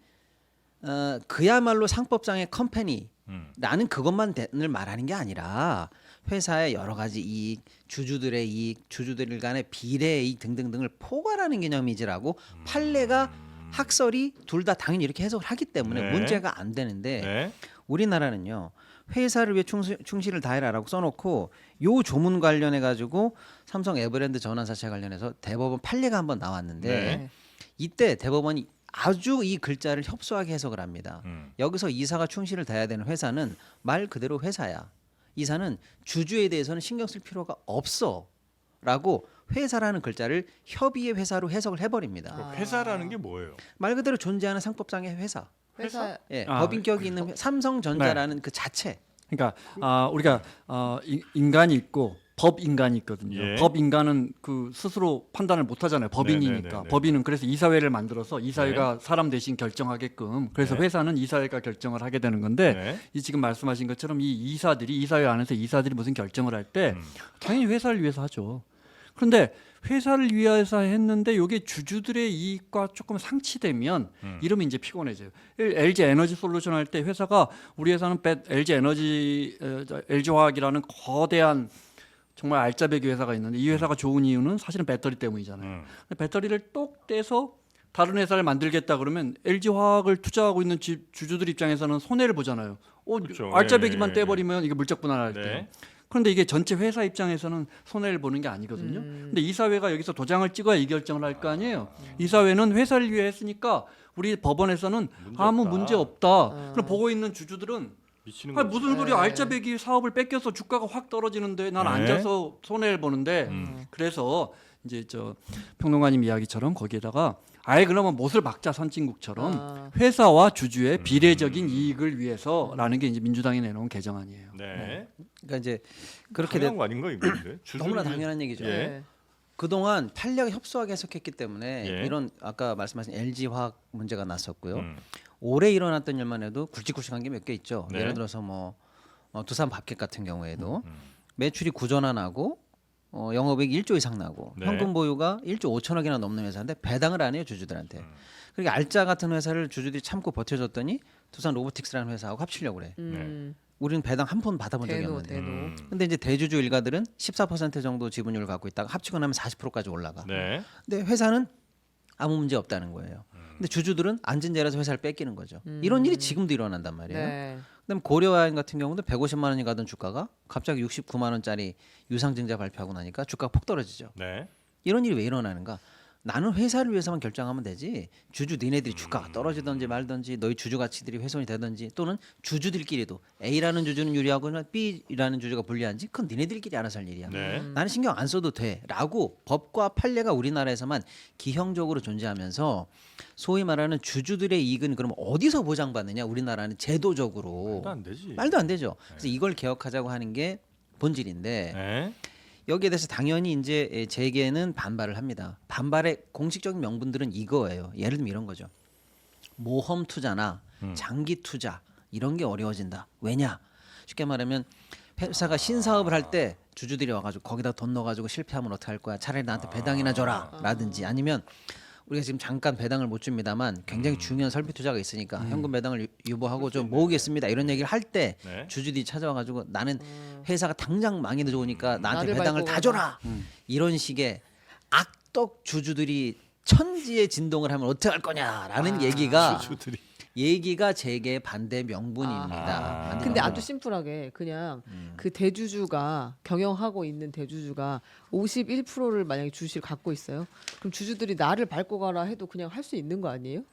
그야말로 상법상의 컴퍼니라는 그것만을 말하는 게 아니라 회사의 여러 가지 이익, 주주들의 이익, 주주들 간의 비례 이익 등등등을 포괄하는 개념이지라고 판례가 학설이 둘 다 당연히 이렇게 해석을 하기 때문에 네. 문제가 안 되는데 네. 우리나라는요 회사를 위해 충실을 다해라라고 써놓고 요 조문 관련해 가지고 삼성 에버랜드 전환사채 관련해서 대법원 판례가 한번 나왔는데 네. 이때 대법원이 아주 이 글자를 협소하게 해석을 합니다. 음. 여기서 이사가 충실을 다해야 되는 회사는 말 그대로 회사야. 이사는 주주에 대해서는 신경 쓸 필요가 없어라고 회사라는 글자를 협의의 회사로 해석을 해버립니다. 그럼 회사라는 게 뭐예요? 말 그대로 존재하는 상법상의 회사. 회사 예, 아, 법인격이 있는 삼성전자라는 그 자체. 그러니까 우리가 인간이 있고 법 인간이 있거든요. 예. 법 인간은 그 스스로 판단을 못 하잖아요. 법인이니까. 네네네네. 법인은 그래서 이사회를 만들어서 이사회가 사람 대신 결정하게끔. 그래서 네. 회사는 이사회가 결정을 하게 되는 건데 네. 이 지금 말씀하신 것처럼 이 이사회 안에서 이사들이 무슨 결정을 할 때 당연히 회사를 위해서 하죠. 그런데 회사를 위해서 했는데 이게 주주들의 이익과 조금 상치되면 이러면 이제 피곤해져요. LG 에너지 솔루션 할 때 회사가 우리 회사는 LG 화학이라는 거대한 정말 알짜배기 회사가 있는데 이 회사가 좋은 이유는 사실은 배터리 때문이잖아요. 근데 배터리를 똑 떼서 다른 회사를 만들겠다 그러면 LG 화학을 투자하고 있는 주주들 입장에서는 손해를 보잖아요. 그렇죠. 알짜배기만 예, 예, 떼버리면 이게 물적 분할할 때. 네. 그런데 이게 전체 회사 입장에서는 손해를 보는 게 아니거든요. 근데 이사회가 여기서 도장을 찍어야 이 결정을 할 거 아니에요. 이사회는 회사를 위해 했으니까 우리 법원에서는 아무 문제 없다. 그럼 보고 있는 주주들은 미치는 아니, 거지. 무슨 소리야 알짜배기 사업을 뺏겨서 주가가 확 떨어지는데 난 네. 앉아서 손해를 보는데 그래서 이제 저 평론가님 이야기처럼 거기에다가 아예 그러면 못을 박자 선진국처럼 회사와 주주의 비례적인 이익을 위해서라는 게 이제 민주당이 내놓은 개정안이에요. 네. 그러니까 이제 그렇게 당연한 거 아닌가 이거 근데? 너무나 주주를- 당연한 얘기죠. 예. 네. 그동안 판례가 협소하게 해석했기 때문에 예. 이런 아까 말씀하신 LG 화학 문제가 났었고요. 음. 올해 일어났던 일만 해도 굵직굵직한 게 몇 개 있죠. 네. 예를 들어서 뭐 두산 밥켓 같은 경우에도 매출이 9전화 나고 영업이익 1조 이상 나고 네. 현금 보유가 1조 5천억이나 넘는 회사인데 배당을 안 해요 주주들한테. 그러니까 알짜 같은 회사를 주주들이 참고 버텨줬더니 두산 로보틱스라는 회사하고 합치려고 그래. 우리는 배당 한 푼 받아본 적이 대노 없는데. 대노. 근데 이제 대주주 일가들은 14% 정도 지분율을 갖고 있다가 합치고 나면 40%까지 올라가. 네. 근데 회사는 아무 문제 없다는 거예요. 근데 주주들은 앉은 자리에서 회사를 뺏기는 거죠. 이런 일이 지금도 일어난단 말이에요. 네. 그다음에 고려와인 같은 경우도 150만 원이 가던 주가가 갑자기 69만 원짜리 유상증자 발표하고 나니까 주가가 폭 떨어지죠. 네. 이런 일이 왜 일어나는가? 나는 회사를 위해서만 결정하면 되지 주주 니네들이 주가가 떨어지든지 말든지 너희 주주 가치들이 훼손이 되든지 또는 주주들끼리도 A라는 주주는 유리하거나 B라는 주주가 불리한지 그건 니네들끼리 알아서 할 일이야. 네. 나는 신경 안 써도 돼라고 법과 판례가 우리나라에서만 기형적으로 존재하면서 소위 말하는 주주들의 이익은 그럼 어디서 보장받느냐? 우리나라는 제도적으로 말도 안 되지. 말도 안 되죠. 그래서 이걸 개혁하자고 하는 게 본질인데 네. 여기에 대해서 당연히 이제 재계는 반발을 합니다. 반발의 공식적인 명분들은 이거예요. 예를 들면 이런 거죠. 모험 투자나 장기 투자 이런 게 어려워진다. 왜냐? 쉽게 말하면 회사가 신사업을 할 때 주주들이 와가지고 거기다 돈 넣어가지고 실패하면 어떡할 거야? 차라리 나한테 배당이나 줘라라든지 아니면 우리가 지금 잠깐 배당을 못 줍니다만 굉장히 중요한 설비 투자가 있으니까 현금 배당을 유보하고 좀 모으겠습니다. 이런 얘기를 할 때 네. 주주들이 찾아와가지고 나는 회사가 당장 망해도 좋으니까 나한테 나를 배당을 밟고 다 줘라. 이런 식의 악덕 주주들이 천지의 진동을 하면 어떻게 할 거냐라는 얘기가 재계의 반대 명분입니다. 반대 근데 명분. 아주 심플하게 그냥 그 대주주가 경영하고 있는 대주주가 51%를 만약에 주식을 갖고 있어요. 그럼 주주들이 나를 밟고 가라 해도 그냥 할 수 있는 거 아니에요?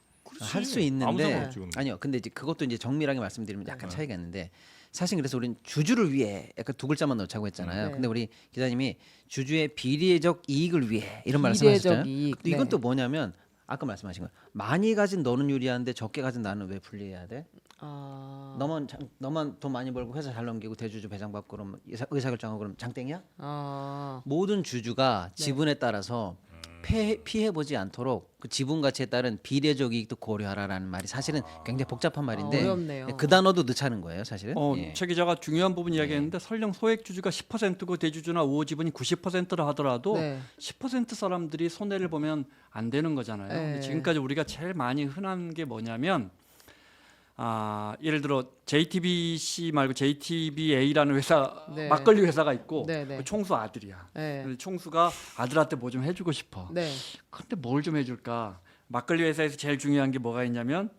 할 수 아무 있는데 상관없지, 그건. 아니요. 근데 이제 그것도 이제 정밀하게 말씀드리면 약간 차이가 있는데 사실 그래서 우리는 주주를 위해 약간 두 글자만 넣자고 했잖아요. 네. 근데 우리 기자님이 주주의 비례적 이익을 위해 이런 비례적 말씀하셨잖아요. 이익, 근데 이건 네. 또 뭐냐면 아까 말씀하신 거 많이 가진 너는 유리한데 적게 가진 나는 왜 불리해야 돼? 아, 너만 돈 많이 벌고 회사 잘 넘기고 대주주 배당 받고 그러면 의사결정하고 그러면 장땡이야? 아, 모든 주주가 네. 지분에 따라서 피해 보지 않도록 그 지분 가치에 따른 비례적 이익도 고려하라라는 말이 사실은 굉장히 복잡한 말인데 어렵네요. 그 단어도 넣자는 거예요, 사실은. 예. 최 기자가 중요한 부분 이야기했는데 설령 소액 주주가 10%고 대주주나 우호 지분이 90%라 하더라도 네. 10% 사람들이 손해를 보면 안 되는 거잖아요. 근데 네. 지금까지 우리가 제일 많이 흔한 게 뭐냐면 예를 들어 JTBC 말고 JTBA라는 회사 네. 막걸리 회사가 있고 네, 네. 그 총수 아들이야. 네. 근데 총수가 아들한테 뭐 좀 해주고 싶어. 네. 근데 뭘 좀 해줄까? 막걸리 회사에서 제일 중요한 게 뭐가 있냐면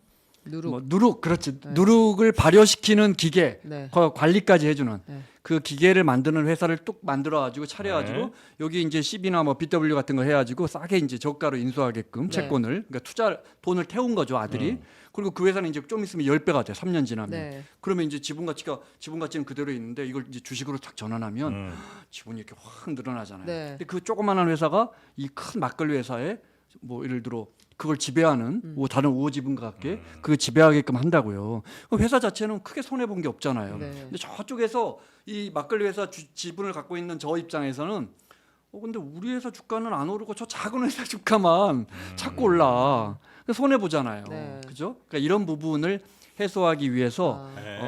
누룩. 뭐 누룩 그렇지. 누룩을 발효시키는 기계 네. 관리까지 해주는 네. 그 기계를 만드는 회사를 뚝 만들어가지고 차려가지고 네. 여기 이제 CB나 뭐 BW 같은 거 해가지고 싸게 이제 저가로 인수하게끔 네. 채권을 그러니까 투자 돈을 태운 거죠 아들이. 그리고 그 회사는 이제 좀 있으면 10배가 돼 3년 지나면. 네. 그러면 이제 지분 가치는 그대로 있는데 이걸 이제 주식으로 딱 전환하면 지분이 이렇게 확 늘어나잖아요. 네. 근데 그 조그만한 회사가 이 큰 막걸리 회사에 뭐 예를 들어 그걸 지배하는 다른 우호 지분과 함께 그 지배하게끔 한다고요. 그 회사 자체는 크게 손해 본 게 없잖아요. 네. 근데 저쪽에서 이 막걸리 회사 지분을 갖고 있는 저 입장에서는 근데 우리 회사 주가는 안 오르고 저 작은 회사 주가만 자꾸 올라. 손해 보잖아요. 네. 그죠? 그러니까 이런 부분을 해소하기 위해서 네.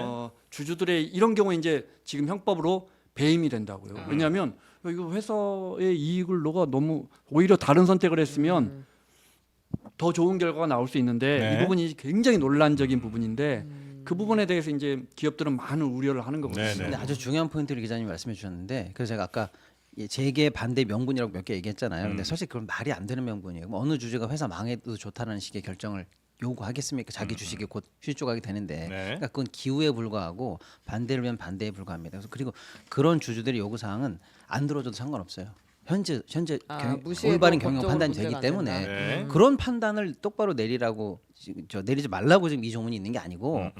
주주들의 이런 경우에 이제 지금 형법으로 배임이 된다고요. 왜냐하면 이거 회사의 이익을 너가 너무 오히려 다른 선택을 했으면 더 좋은 결과가 나올 수 있는데 네. 이 부분이 굉장히 논란적인 부분인데 그 부분에 대해서 이제 기업들은 많은 우려를 하는 거거든요. 네, 네. 근데 아주 중요한 포인트를 기자님이 말씀해 주셨는데 그래서 제가 아까 재계 반대 명분이라고 몇 개 얘기했잖아요. 근데 사실 그건 말이 안 되는 명분이에요. 그럼 어느 주주가 회사 망해도 좋다는 식의 결정을 요구하겠습니까? 자기 주식이 곧 휴지 조각이 되는데, 네. 그러니까 그건 기우에 불과하고 반대를 위한 반대에 불과합니다. 그래서 그리고 그런 주주들의 요구 사항은 안 들어줘도 상관없어요. 현재 무시해도 올바른 경영 법적으로 판단이 문제가 되기 안 때문에 된다. 네. 그런 판단을 똑바로 내리라고 내리지 말라고 지금 이 조문이 있는 게 아니고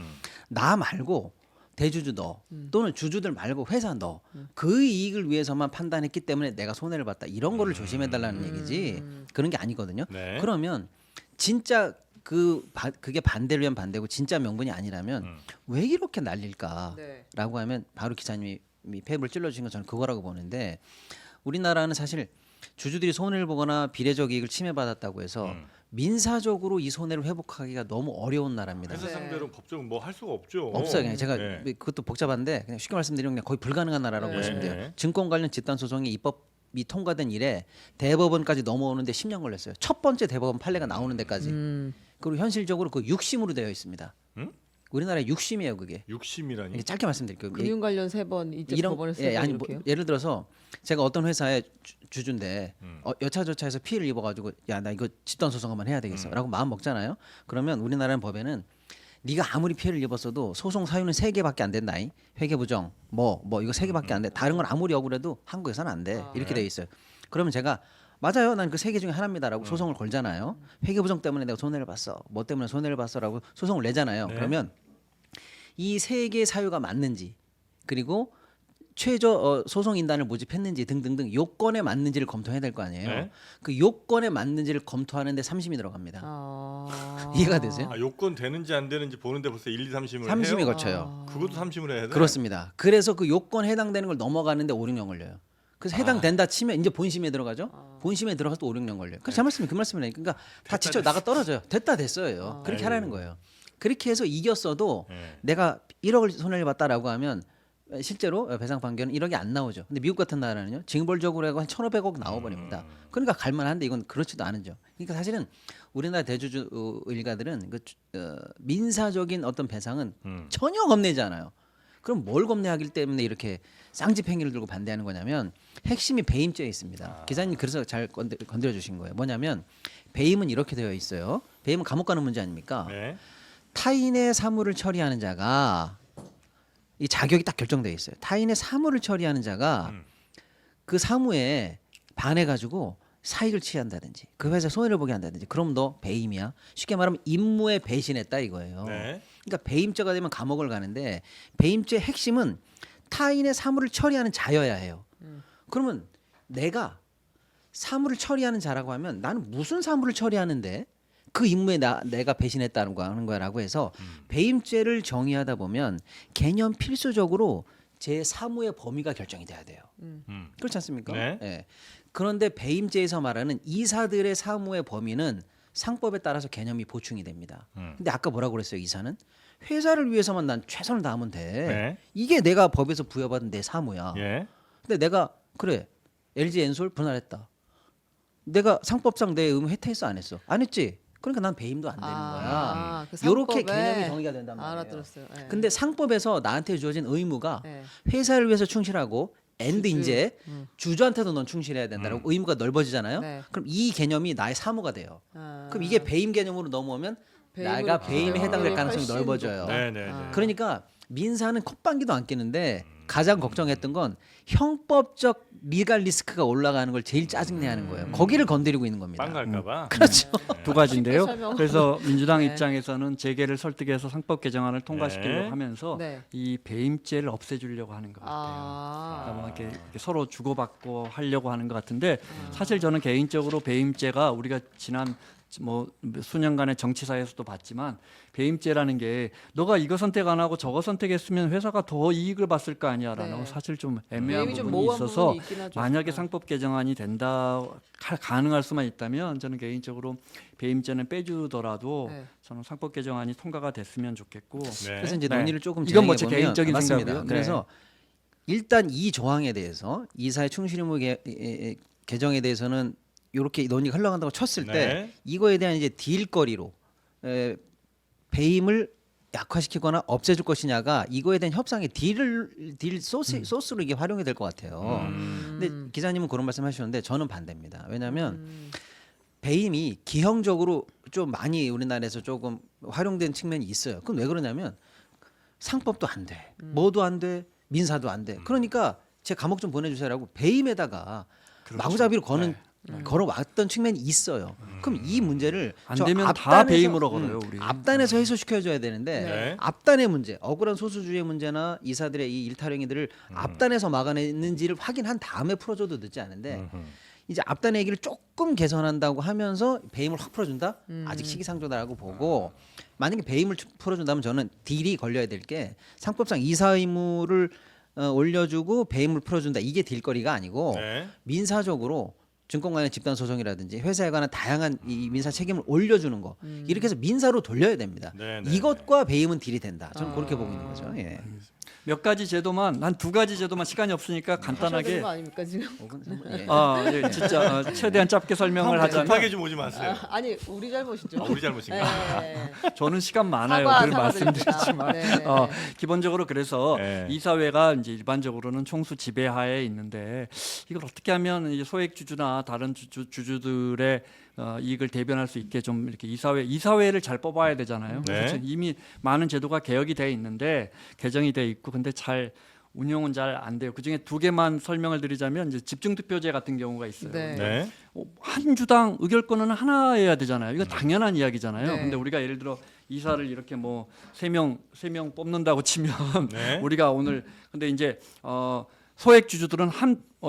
나 말고 대주주 너 또는 주주들 말고 회사 너 그 이익을 위해서만 판단했기 때문에 내가 손해를 봤다 이런 거를 조심해 달라는 얘기지 그런 게 아니거든요. 네. 그러면 진짜 그게 반대를 위한 반대고 진짜 명분이 아니라면 왜 이렇게 날릴까라고 네. 하면 바로 기자님이 폐부를 찔러주신 건 저는 그거라고 보는데 우리나라는 사실 주주들이 손해를 보거나 비례적 이익을 침해받았다고 해서 민사적으로 이 손해를 회복하기가 너무 어려운 나라입니다. 회사 네. 상대로 법적으로 뭐 할 수가 없죠. 없어요. 그냥 제가 네. 그것도 복잡한데 그냥 쉽게 말씀드리면 그냥 거의 불가능한 나라라고 네. 보시면 돼요. 네. 증권 관련 집단 소송이 입법이 통과된 이래 대법원까지 넘어오는데 10년 걸렸어요. 첫 번째 대법원 판례가 나오는 데까지. 그리고 현실적으로 그 6심으로 되어 있습니다. 우리나라에 6심이에요, 그게. 육심이라니. 이게 짧게 말씀드릴게요. 금융 관련 3번 이제 이런 법원에 예, 3번 아니 이렇게요. 예를 들어서 제가 어떤 회사의 주주인데 여차저차해서 피해를 입어가지고 야 나 이거 집단 소송 한번 해야 되겠어라고 마음 먹잖아요. 그러면 우리나라는 법에는 네가 아무리 피해를 입었어도 소송 사유는 3개밖에 안 된다잉. 회계부정 뭐 이거 3개밖에 안 돼. 다른 건 아무리 억울해도 한국에서는 안 돼. 이렇게 돼 있어요. 그러면 제가 맞아요. 난 그 세 개 중에 하나입니다라고 소송을 걸잖아요. 회계 부정 때문에 내가 손해를 봤어. 뭐 때문에 손해를 봤어라고 소송을 내잖아요. 네. 그러면 이 세 개의 사유가 맞는지 그리고 최저 소송 인단을 모집했는지 등등등 요건에 맞는지를 검토해야 될 거 아니에요. 네. 그 요건에 맞는지를 검토하는데 3심이 들어갑니다. 이해가 되세요? 아, 요건 되는지 안 되는지 보는데 벌써 1, 2, 3심을 3심이 해요? 거쳐요. 그것도 3심을 해야 돼? 그렇습니다. 그래서 그 요건 해당되는 걸 넘어가는데 5, 6년 걸려요. 그래서 해당된다 치면 이제 본심에 들어가죠. 본심에 들어가서 또 5, 6년 걸려요. 그래서 제 말씀이 그 말씀이라니까. 그러니까 다 지쳐 나가 떨어져요. 됐다 됐어요. 그렇게 하라는 거예요. 그렇게 해서 이겼어도 네. 내가 1억을 손해를 봤다라고 하면 실제로 배상 판결은 1억이 안 나오죠. 근데 미국 같은 나라는요. 징벌적으로 해고 한 1,500억 나와버립니다. 그러니까 갈만한데 이건 그렇지도 않은죠. 그러니까 사실은 우리나라 대주주 일가들은 그 민사적인 어떤 배상은 전혀 겁내지 않아요. 그럼 뭘 겁내하기 때문에 이렇게 쌍집행위를 들고 반대하는 거냐면 핵심이 배임죄에 있습니다. 기자님 그래서 잘 건드려 주신 거예요. 뭐냐면 배임은 이렇게 되어 있어요. 배임은 감옥 가는 문제 아닙니까? 네. 타인의 사물을 처리하는 자가 이 자격이 딱 결정되어 있어요. 타인의 사물을 처리하는 자가 그 사무에 반해 가지고 사익을 취한다든지 그 회사에 손해를 보게 한다든지 그럼 너 배임이야. 쉽게 말하면 임무에 배신했다 이거예요. 네. 그러니까 배임죄가 되면 감옥을 가는데 배임죄의 핵심은 타인의 사물을 처리하는 자여야 해요. 그러면 내가 사물을 처리하는 자라고 하면 나는 무슨 사물을 처리하는데 그 임무에 내가 배신했다는 거 하는 거라고 해서 배임죄를 정의하다 보면 개념 필수적으로 제 사무의 범위가 결정이 돼야 돼요. 그렇지 않습니까? 네. 예. 그런데 배임죄에서 말하는 이사들의 사무의 범위는 상법에 따라서 개념이 보충이 됩니다. 근데 아까 뭐라고 그랬어요? 이사는 회사를 위해서만 난 최선을 다하면 돼. 네. 이게 내가 법에서 부여받은 내 사무야. 예. 근데 내가 그래 LG 엔솔 분할했다. 내가 상법상 내 의무 혜택했어 안 했어? 안 했지. 그러니까 난 배임도 안 되는 거야. 그 이렇게 상법에 개념이 정의가 된단 말이에요. 알아들었어요. 네. 근데 상법에서 나한테 주어진 의무가 네. 회사를 위해서 충실하고 앤드 주주. 이제 주주한테도 넌 충실해야 된다라고 의무가 넓어지잖아요. 네. 그럼 이 개념이 나의 사무가 돼요. 아. 그럼 이게 배임 개념으로 넘어오면 배임으로 내가 배임에 규정할 해당될 가능성이 훨씬 넓어져요. 높다. 네, 네, 네. 아. 그러니까 민사는 콧방귀도 안 끼는데 가장 걱정했던 건 형법적 리갈 리스크가 올라가는 걸 제일 짜증내하는 거예요. 거기를 건드리고 있는 겁니다. 빵 갈까봐. 그렇죠. 두 가지인데요. 쉽게 설명하고. 그래서 민주당 네. 입장에서는 재계를 설득해서 상법 개정안을 통과시키려고 네. 하면서 네. 이 배임죄를 없애주려고 하는 것 같아요. 그러니까 뭐 이렇게 서로 주고받고 하려고 하는 것 같은데 사실 저는 개인적으로 배임죄가 우리가 지난 뭐 수년간의 정치사에서도 봤지만 배임죄라는 게 너가 이거 선택 안 하고 저거 선택했으면 회사가 더 이익을 봤을 거 아니야라는 네. 사실 좀 애매한 배임이 좀 부분이 모호한 있어서 부분이 있긴 하죠. 만약에 네. 상법 개정안이 된다 가능할 수만 있다면 저는 개인적으로 배임죄는 빼주더라도 네. 저는 상법 개정안이 통과가 됐으면 좋겠고 네. 그래서 이제 네. 논의를 조금 이건 뭐 진행해 제 보면 개인적인 맞습니다. 생각이고요. 그래서 일단 이 조항에 대해서 이사의 충실 의무 개정에 대해서는 이렇게 논의가 흘러간다고 쳤을 때 네. 이거에 대한 이제 딜거리로 배임을 약화시키거나 없애줄 것이냐가 이거에 대한 협상의 딜 소스로 이게 활용이 될 것 같아요. 근데 기자님은 그런 말씀하셨는데 저는 반대입니다. 왜냐하면 배임이 기형적으로 좀 많이 우리나라에서 조금 활용된 측면이 있어요. 그건 왜 그러냐면 상법도 안 돼, 뭐도 안 돼, 민사도 안 돼. 그러니까 제 감옥 좀 보내주세요라고 배임에다가 마구잡이로 거는 걸어왔던 측면이 있어요. 그럼 이 문제를 안 저 되면 다 앞단에서, 배임으로 걸어요, 우리. 앞단에서 해소시켜줘야 되는데 네. 앞단의 문제, 억울한 소수주의 문제나 이사들의 이 일탈행위들을 앞단에서 막아내는지를 확인한 다음에 풀어줘도 늦지 않은데 이제 앞단의 얘기를 조금 개선한다고 하면서 배임을 확 풀어준다? 아직 시기상조다라고 보고 만약에 배임을 풀어준다면 저는 딜이 걸려야 될 게 상법상 이사 의무를 올려주고 배임을 풀어준다. 이게 딜거리가 아니고 네. 민사적으로 증권 관련 집단 소송이라든지 회사에 관한 다양한 이 민사 책임을 올려주는 거 이렇게 해서 민사로 돌려야 됩니다. 네, 네, 이것과 배임은 딜이 된다. 저는 그렇게 보고 있는 거죠. 예. 몇 가지 제도만 난 두 가지 제도만 시간이 없으니까 하셔야 되는 간단하게 거 아닙니까 지금? 예. 진짜 최대한 짧게 설명을 하자면 급하게 좀 오지 마세요. 아니 우리 잘못이죠. 아, 우리 잘못인가? 네. 저는 시간 많아요. 늘 사과드립니다. 말씀드리지만 네. 기본적으로 그래서 네. 이사회가 이제 일반적으로는 총수 지배하에 있는데 이걸 어떻게 하면 이제 소액 주주나 다른 주주들의 이익을 대변할 수 있게 좀 이렇게 이사회를 잘 뽑아야 되잖아요. 네. 그래서 이미 많은 제도가 개혁이 돼 있는데 개정이 돼 있고 근데 잘 운영은 잘 안 돼요. 그 중에 두 개만 설명을 드리자면 이제 집중투표제 같은 경우가 있어요. 네. 네. 한 주당 의결권은 하나여야 되잖아요. 이거 당연한 이야기잖아요. 네. 근데 우리가 예를 들어 이사를 이렇게 뭐 세 명 뽑는다고 치면 네. 우리가 오늘 근데 이제 소액 주주들은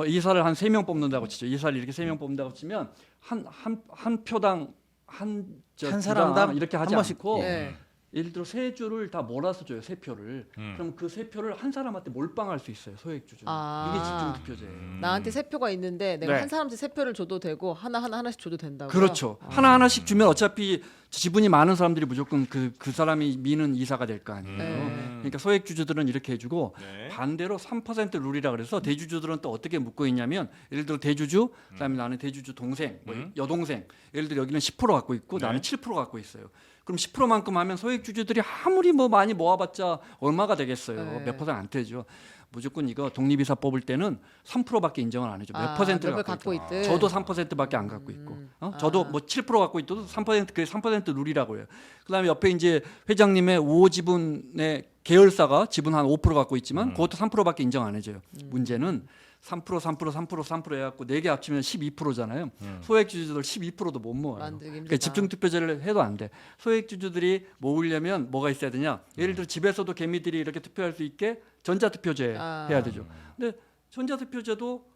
이사를 한 3명 뽑는다고 치죠. 이사를 이렇게 3명 뽑는다고 치면 한 표당 한 사람당 이렇게 한 하지 번씩. 않고 네. 예를 들어 세 주를 다 몰아서 줘요. 세 표를. 그럼 그 세 표를 한 사람한테 몰빵할 수 있어요. 소액 주주. 아. 이게 집중투표제예요. 나한테 세 표가 있는데 내가 네. 한 사람씩 세 표를 줘도 되고 하나씩 줘도 된다고요? 그렇죠. 하나씩 주면 어차피 지분이 많은 사람들이 무조건 그 사람이 미는 이사가 될 거 아니에요. 네. 그러니까 소액 주주들은 이렇게 해주고 네. 반대로 3% 룰이라 그래서 대주주들은 또 어떻게 묶고 있냐면 예를 들어 대주주, 그다음에 나는 대주주 동생, 뭐 여동생. 예를 들어 여기는 10% 갖고 있고 네. 나는 7% 갖고 있어요. 그럼 10%만큼 하면 소액 주주들이 아무리 뭐 많이 모아봤자 얼마가 되겠어요. 네. 몇 퍼센트 안 되죠. 무조건 이거 독립이사 뽑을 때는 3%밖에 인정을 안 해줘. 몇 아, 퍼센트를 몇을 갖고 갖고 있죠. 있든. 저도 3%밖에 안 갖고 있고, 저도 뭐 7% 갖고 있어도 3% 그게 3% 룰이라고 해요. 그다음에 옆에 이제 회장님의 우호 지분의 계열사가 지분 한 5% 갖고 있지만 그것도 3%밖에 인정 안 해줘요. 문제는 3% 해갖고 4개 합치면 12%잖아요. 소액 주주들 12%도 못 모아요. 만들기 그러니까 힘들다. 집중 투표제를 해도 안 돼. 소액 주주들이 모으려면 뭐가 있어야 되냐? 예를 들어 집에서도 개미들이 이렇게 투표할 수 있게 전자 투표제 아. 해야 되죠. 근데 전자 투표제도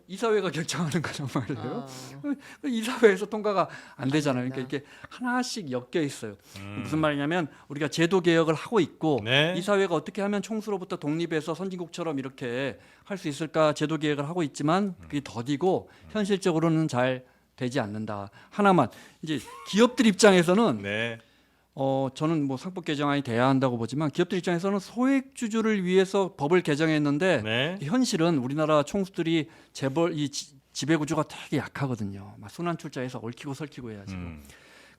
이사회가 결정하는 거란 말이에요. 이사회에서 통과가 안 되잖아요. 그러니까 이렇게 하나씩 엮여 있어요. 무슨 말이냐면 우리가 제도 개혁을 하고 있고 네. 이사회가 어떻게 하면 총수로부터 독립해서 선진국처럼 이렇게 할 수 있을까 제도 개혁을 하고 있지만 그게 더디고 현실적으로는 잘 되지 않는다. 하나만 이제 기업들 입장에서는 네. 저는 뭐 상법 개정안이 돼야 한다고 보지만 기업들 입장에서는 소액 주주를 위해서 법을 개정했는데 네. 현실은 우리나라 총수들이 재벌 이 지배 구조가 되게 약하거든요. 막 순환 출자해서 얽히고 설키고 해야지.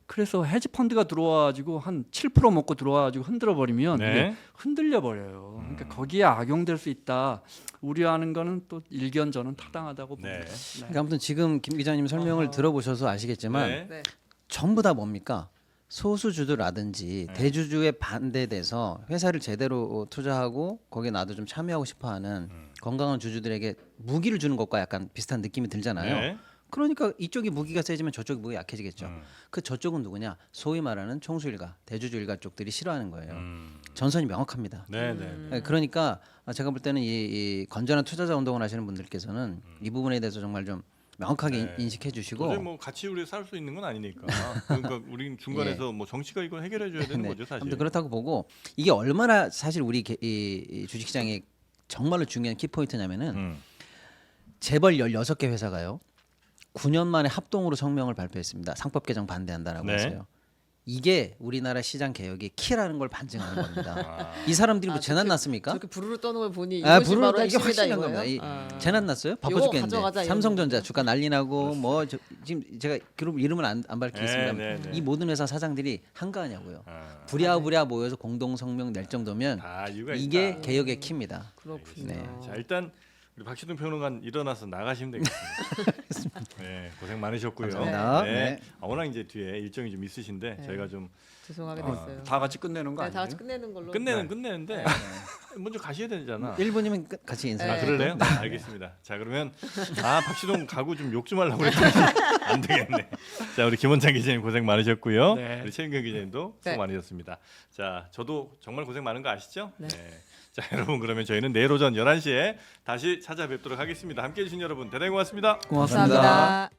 그래서 헤지 펀드가 들어와가지고 한 7% 먹고 들어와가지고 흔들어 버리면 네. 이게 흔들려 버려요. 그러니까 거기에 악용될 수 있다. 우려하는 거는 또 일견 저는 타당하다고 네. 봅니다. 네. 그러니까 아무튼 지금 김 기자님 설명을 들어보셔서 아시겠지만 네. 네. 전부 다 뭡니까? 소수주주라든지 대주주에 반대돼서 회사를 제대로 투자하고 거기에 나도 좀 참여하고 싶어하는 건강한 주주들에게 무기를 주는 것과 약간 비슷한 느낌이 들잖아요. 네. 그러니까 이쪽이 무기가 세지면 저쪽이 무기가 약해지겠죠. 그 저쪽은 누구냐? 소위 말하는 총수 일가, 대주주 일가 쪽들이 싫어하는 거예요. 전선이 명확합니다. 네. 네. 네, 그러니까 제가 볼 때는 이 건전한 투자자 운동을 하시는 분들께서는 이 부분에 대해서 정말 좀 명확하게 네. 인식해 주시고 도저히 뭐 같이 우리 살 수 있는 건 아니니까. 그러니까 우리는 중간에서 뭐 정치가 이걸 해결해 줘야 되는 네. 거죠, 사실. 아무튼 그렇다고 보고 이게 얼마나 사실 우리 이 주식시장에 정말로 중요한 키포인트냐면은 재벌 16개 회사가요. 9년 만에 합동으로 성명을 발표했습니다. 상법 개정 반대한다라고 네. 해서요. 이게 우리나라 시장 개혁의 키라는 걸 반증하는 겁니다. 아. 이 사람들이 뭐 아, 재난 저렇게- 났습니까? 저렇게 부르르 떠는 걸 보니 아, 이것이 부르르 바로 이게 핵심이다 확실한 이거예요? 겁니다. 아. 재난 났어요? 바빠 요거 죽겠는데. 가져가자, 이런 삼성전자 거. 주가 난리 나고 뭐 지금 제가 그룹 이름은 안 밝히겠습니다. 네, 네, 네. 이 모든 회사 사장들이 한가하냐고요. 아, 부랴부랴 모여서 공동 성명 낼 정도면 다 이유가 이게 있다. 개혁의 키입니다. 그렇군요. 네. 자, 일단 우리 박시동 평론가 일어나서 나가시면 되겠습니다. 네, 고생 많으셨고요. 감사합니다. 네. 네. 워낙 이제 뒤에 일정이 좀 있으신데 네. 저희가 좀 죄송하게 됐어요. 다 같이 끝내는 거 네, 다 아니에요? 같이 끝내는 걸로. 끝내는데 먼저 가셔야 되잖아. 1분이면 같이 인사해. 아, 네. 그럴래요? 네, 알겠습니다. 자, 그러면 박시동 가구 좀 욕 좀 하려고 그랬더니 안 되겠네. 자, 우리 김원창 기자님 고생 많으셨고요. 네. 우리 최윤경 기자님도 네. 수고 많으셨습니다. 자, 저도 정말 고생 많은 거 아시죠? 네. 자, 여러분 그러면 저희는 내일 오전 11시에 다시 찾아뵙도록 하겠습니다. 함께해 주신 여러분 대단히 고맙습니다. 고맙습니다. 감사합니다.